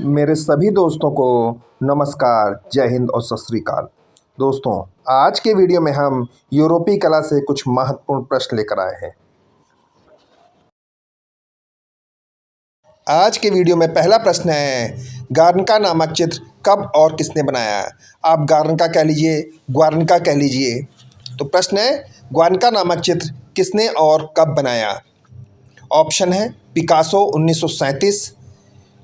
मेरे सभी दोस्तों को नमस्कार, जय हिंद और सत श्री अकाल। दोस्तों, आज के वीडियो में हम यूरोपीय कला से कुछ महत्वपूर्ण प्रश्न लेकर आए हैं। आज के वीडियो में पहला प्रश्न है, गार्निका नामक चित्र कब और किसने बनाया? आप गार्निका कह लीजिए, ग्वार्निका कह लीजिए। तो प्रश्न है, गार्निका नामक चित्र किसने और कब बनाया? ऑप्शन है पिकासो 1937,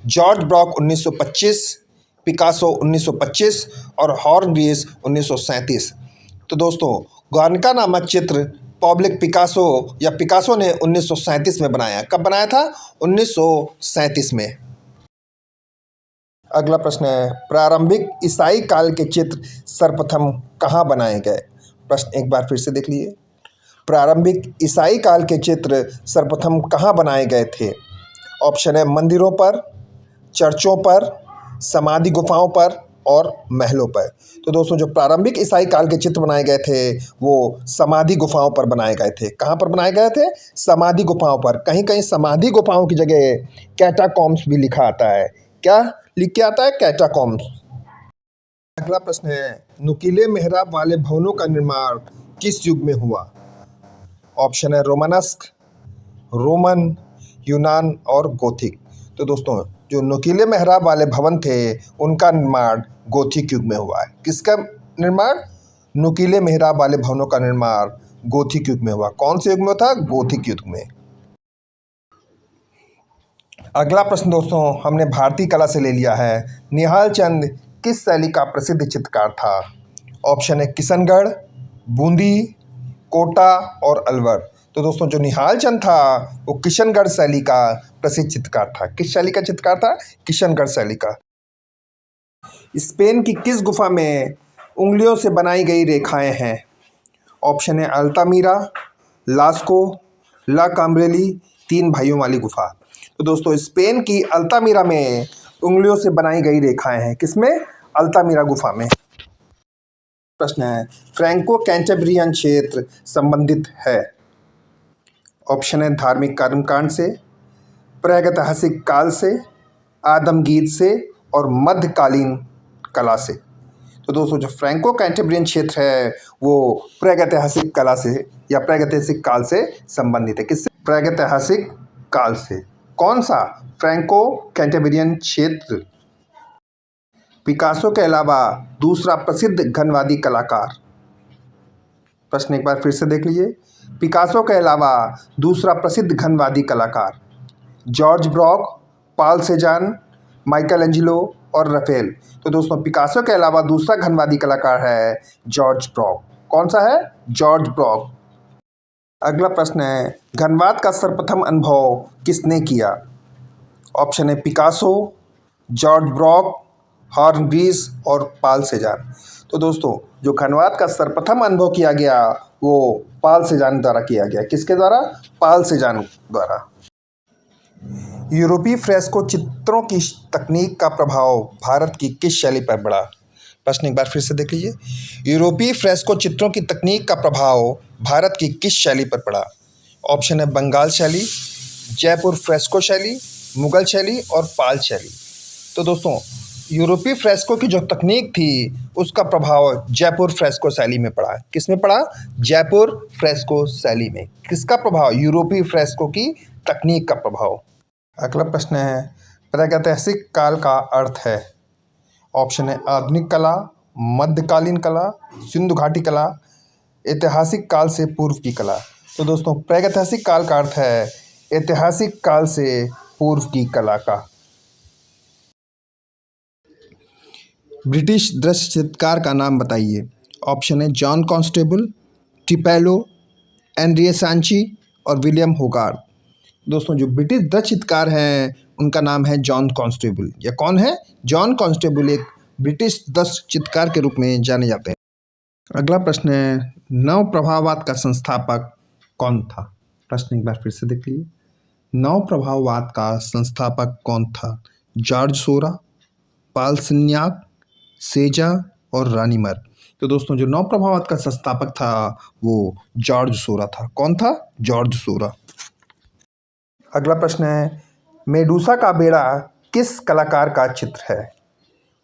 जॉर्ज ब्रॉक 1925, पिकासो 1925 और हॉर्नग्रीस 1937। तो दोस्तों, गार्निका नामक चित्र पब्लिक पिकासो या पिकासो ने 1937 में बनाया। कब बनाया था? 1937 में। अगला प्रश्न है, प्रारंभिक ईसाई काल के चित्र सर्वप्रथम कहाँ बनाए गए? प्रश्न एक बार फिर से देख लीजिए। प्रारंभिक ईसाई काल के चित्र सर्वप्रथम कहाँ बनाए गए थे? ऑप्शन है मंदिरों पर, चर्चों पर, समाधि गुफाओं पर और महलों पर। तो दोस्तों, जो प्रारंभिक ईसाई काल के चित्र बनाए गए थे वो समाधि गुफाओं पर बनाए गए थे। कहाँ पर बनाए गए थे? समाधि गुफाओं पर। कहीं कहीं समाधि गुफाओं की जगह कैटाकॉम्स भी लिखा आता है। क्या लिख के आता है? कैटाकॉम्स। अगला प्रश्न है, नुकीले मेहराब वाले भवनों का निर्माण किस युग में हुआ? ऑप्शन है रोमानस्क, रोमन, यूनान और गोथिक। तो दोस्तों, जो नुकीले मेहराब वाले भवन थे उनका निर्माण गोथिक युग में हुआ है। किसका निर्माण? नुकीले मेहराब वाले भवनों का निर्माण गोथिक युग में हुआ। कौन से युग में था? गोथिक युग में। अगला प्रश्न दोस्तों, हमने भारतीय कला से ले लिया है। निहाल चंद किस शैली का प्रसिद्ध चित्रकार था? ऑप्शन है किशनगढ़, बूंदी, कोटा और अलवर। तो दोस्तों, जो निहाल चंद था वो किशनगढ़ शैली का प्रसिद्ध चित्रकार था। किस शैली का चित्रकार था? किशनगढ़ शैली का। स्पेन की किस गुफा में उंगलियों से बनाई गई रेखाएं हैं? ऑप्शन है अल्तामीरा, लास्को, ला काम्ब्रेली, तीन भाइयों वाली गुफा। तो दोस्तों, स्पेन की अल्तामीरा में उंगलियों से बनाई गई रेखाएं हैं। किसमें? अल्तामीरा गुफा में। प्रश्न है, फ्रैंको कैंटेब्रियन क्षेत्र संबंधित है? ऑप्शन है धार्मिक कर्मकांड से, प्रागैतिहासिक काल से, आदमगीत से और मध्यकालीन कला से। तो दोस्तों, जो फ्रैंको कैंटेब्रियन क्षेत्र है वो प्रागैतिहासिक कला से या प्रागैतिहासिक काल से संबंधित है। किससे? प्रागैतिहासिक काल से। कौन सा? फ्रैंको कैंटेब्रियन क्षेत्र। पिकासो के अलावा दूसरा प्रसिद्ध घनवादी कलाकार। प्रश्न एक बार फिर से देख लीजिए। पिकासो के अलावा दूसरा प्रसिद्ध घनवादी कलाकार। George Braque, Paul Cezanne, Michelangelo और राफेल। तो दोस्तों, पिकासो के अलावा दूसरा घनवादी कलाकार है जॉर्ज ब्रॉक। कौन सा है? George Brock. अगला प्रश्न है, घनवाद का सर्वप्रथम अनुभव किसने किया? ऑप्शन है पिकासो, जॉर्ज ब्रॉक, हॉर्नग्रीस और पॉल सेजान। तो दोस्तों, जो घनवाद का सर्वप्रथम अनुभव किया गया वो पॉल सेजान द्वारा किया गया। किसके द्वारा? पॉल सेजान द्वारा। यूरोपीय फ्रेस्को चित्रों की तकनीक का प्रभाव भारत की किस शैली पर पड़ा? प्रश्न एक बार फिर से देख लीजिए। यूरोपीय फ्रेस्को चित्रों की तकनीक का प्रभाव भारत की किस शैली पर पड़ा? ऑप्शन है बंगाल शैली, जयपुर फ्रेस्को शैली, मुगल शैली और पाल शैली। तो दोस्तों, यूरोपीय फ्रेस्को की जो तकनीक थी उसका प्रभाव जयपुर फ्रेस्को शैली में पड़ा। किस में पड़ा? जयपुर फ्रेस्को शैली में। किसका प्रभाव? यूरोपीय फ्रेस्को की तकनीक का प्रभाव। अगला प्रश्न है, प्रागैतिहासिक काल का अर्थ है? ऑप्शन है आधुनिक कला, मध्यकालीन कला, सिंधु घाटी कला, ऐतिहासिक काल से पूर्व की कला। तो दोस्तों, प्रागैतिहासिक काल का अर्थ है ऐतिहासिक काल से पूर्व की कला का। ब्रिटिश दृश्य चित्रकार का नाम बताइए। ऑप्शन है जॉन कॉन्स्टेबल, टिपेलो, एंड्रिया सांची और विलियम होगार्थ। दोस्तों, जो ब्रिटिश दृश्य चित्रकार हैं उनका नाम है जॉन कॉन्स्टेबल। या कौन है? जॉन कॉन्स्टेबल एक ब्रिटिश दृश्य चित्रकार के रूप में जाने जाते हैं। अगला प्रश्न है, नव प्रभाववाद का संस्थापक कौन था? प्रश्न एक बार फिर से देख लीजिए। नव प्रभाववाद का संस्थापक कौन था? जॉर्ज सोरा, पॉल सिन्याक, सेजा और रानीमर। तो दोस्तों, जो नव प्रभाववाद का संस्थापक था वो जॉर्ज सोरा था। कौन था? जॉर्ज सोरा। अगला प्रश्न है, मेडूसा का बेड़ा किस कलाकार का चित्र है?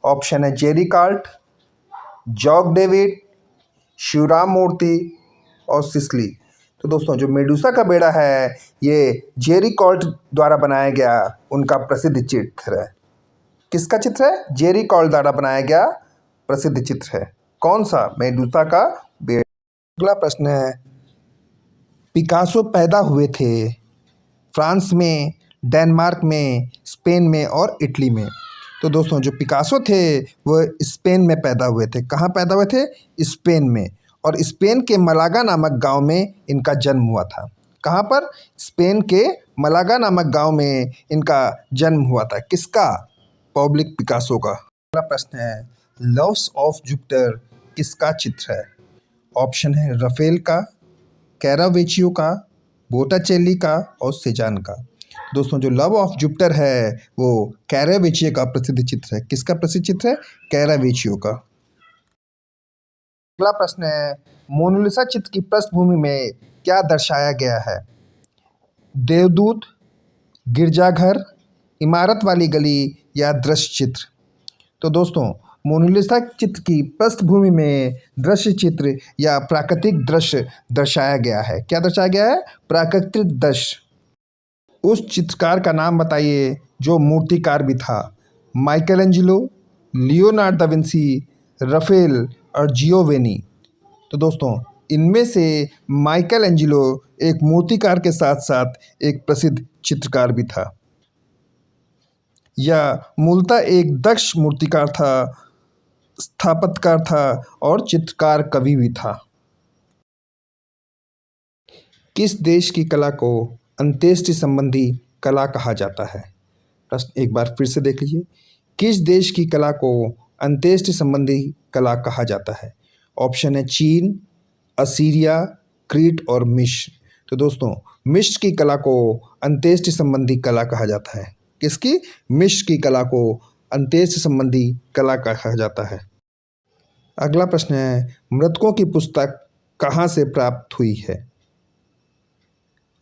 ऑप्शन है Gericault, Jacques David, Shivram Murthy और सिसली। तो दोस्तों जो मेडुसा का बेड़ा है ये जेरी कॉल्ट द्वारा बनाया गया उनका प्रसिद्ध चित्र है। किसका चित्र है? जेरी कॉल्ट द्वारा बनाया गया प्रसिद्ध चित्र है। कौन सा? मेडुसा का बेड़ा। अगला प्रश्न है, पिकासो पैदा हुए थे फ्रांस में, डेनमार्क में, स्पेन में और इटली में। तो दोस्तों जो पिकासो थे वो स्पेन में पैदा हुए थे। कहाँ पैदा हुए थे? स्पेन में। और स्पेन के मलागा नामक गांव में इनका जन्म हुआ था। कहाँ पर? स्पेन के मलागा नामक गांव में इनका जन्म हुआ था। किसका? पब्लिक पिकासो का। अगला प्रश्न है, लव्स ऑफ जुपिटर किसका चित्र है? ऑप्शन है रफेल का, कैरावेचियो का, बोटाचेली का और सेजान का। दोस्तों जो लव ऑफ जुपिटर है वो कैरावेचियो का प्रसिद्ध चित्र है। किसका प्रसिद्ध चित्र है? कैरावेचियो का। अगला प्रश्न है, मोनालिसा चित्र की पृष्ठभूमि में क्या दर्शाया गया है? देवदूत, गिरजाघर, इमारत वाली गली या दृश्य चित्र। तो दोस्तों मोनालिसा चित्र की पृष्ठभूमि में दृश्य चित्र या प्राकृतिक दृश्य दर्शाया गया है। क्या दर्शाया गया है? प्राकृतिक दृश्य। उस चित्रकार का नाम बताइए जो मूर्तिकार भी था। Michelangelo, Leonardo da Vinci, Raphael और जियोवेनी। तो दोस्तों इनमें से माइकल एंजेलो एक मूर्तिकार के साथ साथ एक प्रसिद्ध चित्रकार भी था। यह मूलतः एक दक्ष मूर्तिकार था, स्थापत्यकार था और चित्रकार कवि भी था। किस देश की कला को अंत्येष्टि संबंधी कला कहा जाता है? प्रश्न एक बार फिर से देख लीजिए। किस देश की कला को अंत्येष्टि संबंधी कला कहा जाता है? ऑप्शन है चीन, असीरिया, क्रीट और मिस्र। तो दोस्तों मिस्र की कला को अंत्येष्टि संबंधी कला कहा जाता है। किसकी? मिस्र की कला को अंत्येष्टि संबंधी कला कहा जाता है। अगला प्रश्न है, मृतकों की पुस्तक कहाँ से प्राप्त हुई है?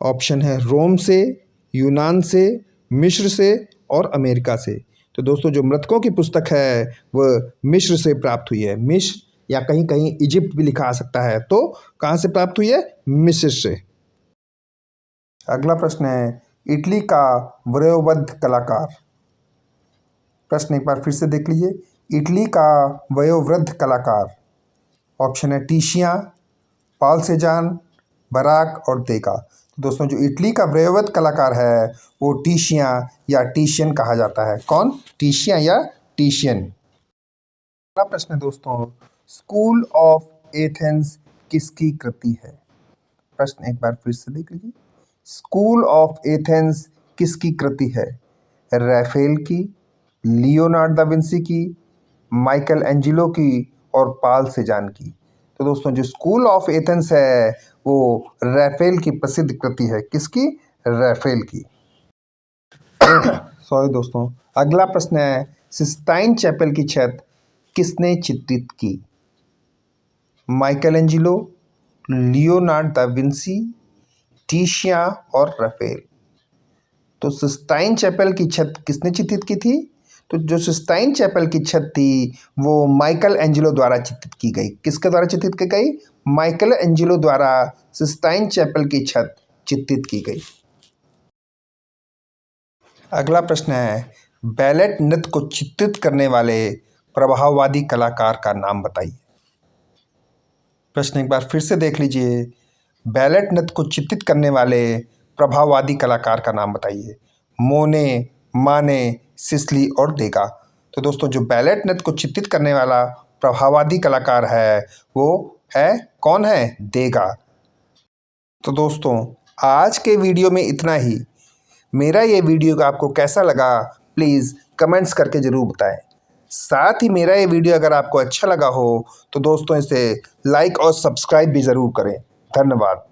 ऑप्शन है रोम से, यूनान से, मिस्र से और अमेरिका से। तो दोस्तों जो मृतकों की पुस्तक है वह मिस्र से प्राप्त हुई है। मिस्र या कहीं कहीं इजिप्ट भी लिखा आ सकता है। तो कहाँ से प्राप्त हुई है? मिस्र से। अगला प्रश्न है, इटली का वयोवृद्ध कलाकार। प्रश्न एक बार फिर से देख लीजिए। इटली का वयोवृद्ध कलाकार। ऑप्शन है टीशिया, पॉल सेजान, बराक और देगा। दोस्तों जो इटली का वयोवृद्ध कलाकार है वो टीशिया या टीशियन कहा जाता है। कौन? टीशिया या टीशियन। अगला प्रश्न है दोस्तों, स्कूल ऑफ एथेंस किसकी कृति है? प्रश्न एक बार फिर से देख लीजिए। स्कूल ऑफ एथेंस किसकी कृति है? रफेल की, लियोनार्डो दा विंसी की, माइकल एंजेलो की और पॉल सेजान की। तो दोस्तों जो स्कूल ऑफ एथेंस है वो रफेल की प्रसिद्ध कृति है। किसकी? रफेल की। सॉरी दोस्तों। अगला प्रश्न है, सिस्टाइन चैपल की छत किसने चित्रित की? Michelangelo, Leonardo da Vinci, Titian और रफेल। तो सिस्टाइन चैपल की छत किसने चित्रित की थी? तो जो सिस्टाइन चैपल की छत थी वो माइकल एंजेलो द्वारा चित्रित की गई। किसके द्वारा चित्रित की गई? माइकल एंजेलो द्वारा सिस्टाइन चैपल की छत चित्रित की गई। अगला प्रश्न है, बैलेट नृत्य को चित्रित करने वाले प्रभाववादी कलाकार का नाम बताइए। प्रश्न एक बार फिर से देख लीजिए। बैलेट नृत्य को चित्रित करने वाले प्रभाववादी कलाकार का नाम बताइए। मोने, माने, सिसली और देगा। तो दोस्तों जो बैलेट नृत्य को चित्रित करने वाला प्रभाववादी कलाकार है वो है कौन है? देगा। तो दोस्तों आज के वीडियो में इतना ही। मेरा ये वीडियो आपको कैसा लगा प्लीज़ कमेंट्स करके ज़रूर बताएं। साथ ही मेरा ये वीडियो अगर आपको अच्छा लगा हो तो दोस्तों इसे लाइक और सब्सक्राइब भी ज़रूर करें। धन्यवाद।